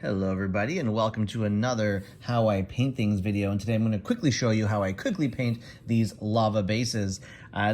Hello everybody and welcome to another How I Paint Things video, and today I'm going to quickly show you how I quickly paint these lava bases.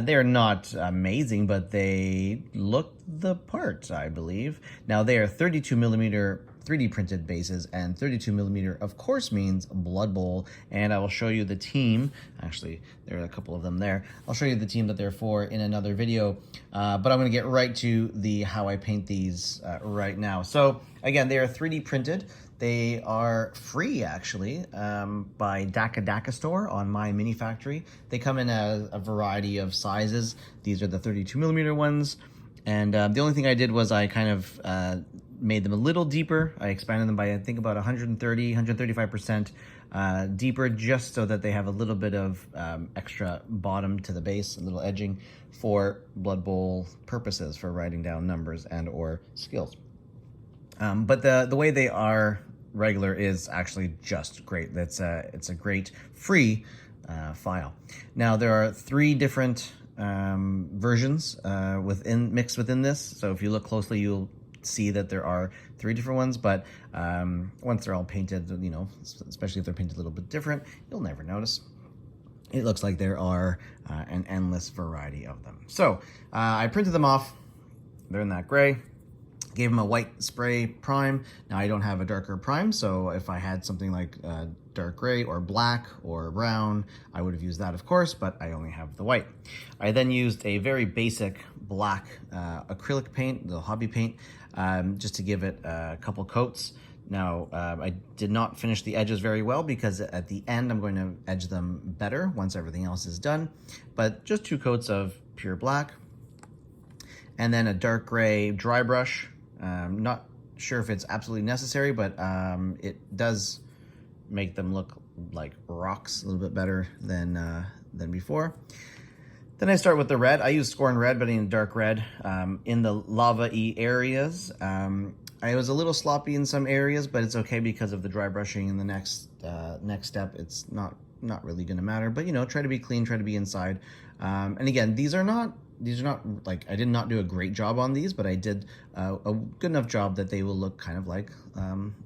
They're not amazing, but they look the part, I believe. Now they are 32mm 3D printed bases, and 32mm of course means Blood Bowl, and I will show you the team. Actually, there are a couple of them there. I'll show you the team that they're for in another video, but I'm going to get right to the how I paint these right now. So again, they are 3D printed. They are free actually by DakkaDakkaStore on MyMiniFactory. They come in a variety of sizes. These are the 32mm ones. And the only thing I did was I kind of made them a little deeper. I expanded them by, I think, about 135% deeper, just so that they have a little bit of extra bottom to the base, a little edging for Blood Bowl purposes, for writing down numbers and or skills. But the way they are regular is actually just great. It's a great free file. Now there are 3 different versions mixed within this. So if you look closely, you'll see that there are 3 different ones, but once they're all painted, you know, especially if they're painted a little bit different, you'll never notice. It looks like there are an endless variety of them. So I printed them off. They're in that gray. Gave them a white spray prime. Now I don't have a darker prime, so if I had something like dark gray or black or brown, I would have used that, of course, but I only have the white. I then used a very basic black acrylic paint, the hobby paint, just to give it a couple coats. Now, I did not finish the edges very well because at the end I'm going to edge them better once everything else is done, but just 2 coats of pure black, and then a dark gray dry brush. Not sure if it's absolutely necessary, but it does make them look like rocks a little bit better than before. Then I start with the red. I use scorn red, but in dark red in the lava-y areas. I was a little sloppy in some areas, but it's okay because of the dry brushing in the next step. It's not really going to matter, but you know, try to be clean, try to be inside. And again, these are not like, I did not do a great job on these, but I did a good enough job that they will look kind of like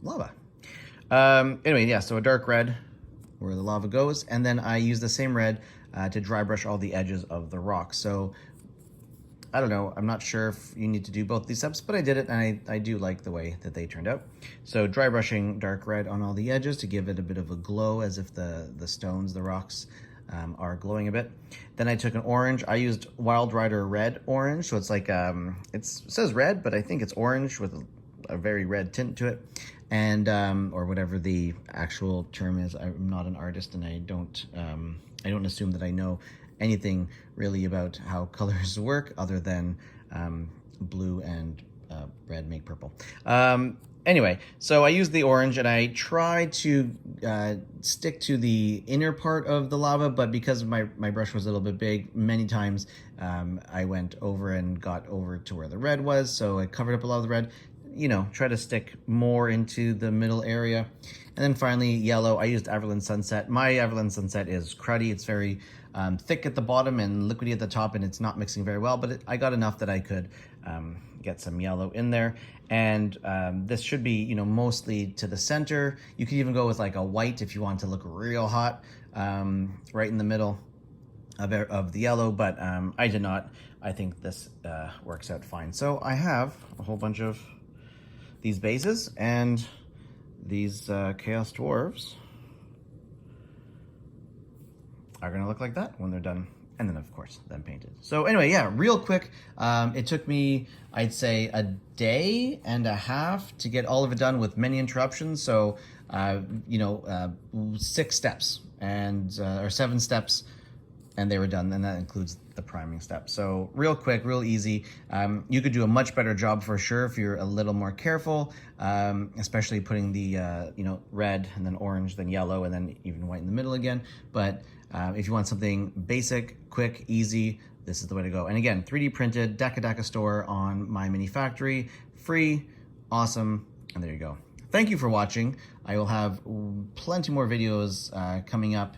lava. Anyway, yeah, so a dark red where the lava goes, and then I use the same red to dry brush all the edges of the rock. So I don't know, I'm not sure if you need to do both these steps, but I did it, and I do like the way that they turned out. So dry brushing dark red on all the edges to give it a bit of a glow, as if the stones, the rocks, are glowing a bit. Then I took an orange. I used Wild Rider Red Orange, so it's like it says red, but I think it's orange with a very red tint to it, and or whatever the actual term is. I'm not an artist, and I don't assume that I know anything really about how colors work, other than blue and red make purple. Anyway, so I used the orange, and I tried to stick to the inner part of the lava, but because my brush was a little bit big, many times I went over and got over to where the red was, so I covered up a lot of the red. You know, try to stick more into the middle area. And then finally, yellow. I used Everland Sunset. My Everland Sunset is cruddy. It's very thick at the bottom and liquidy at the top, and it's not mixing very well, but I got enough that I could get some yellow in there. And this should be, you know, mostly to the center. You could even go with like a white if you want to look real hot, right in the middle of the yellow, but I did not. I think this works out fine. So I have a whole bunch of these bases, and these Chaos Dwarves are gonna look like that when they're done, and then of course then painted. So anyway, yeah, real quick, it took me, I'd say, a day and a half to get all of it done with many interruptions. So you know, 6 steps and or 7 steps, and they were done, and that includes the priming step. So real quick, real easy. You could do a much better job for sure if you're a little more careful, especially putting the you know, red and then orange, then yellow, and then even white in the middle again. But if you want something basic, quick, easy, this is the way to go. And again, 3D printed, DakkaDakkaStore on MyMiniFactory, free, awesome, and there you go. Thank you for watching. I will have plenty more videos coming up,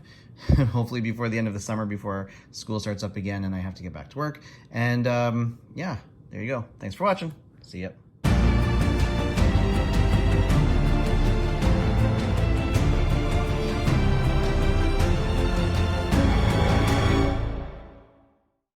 hopefully before the end of the summer, before school starts up again and I have to get back to work. And yeah, there you go. Thanks for watching. See ya.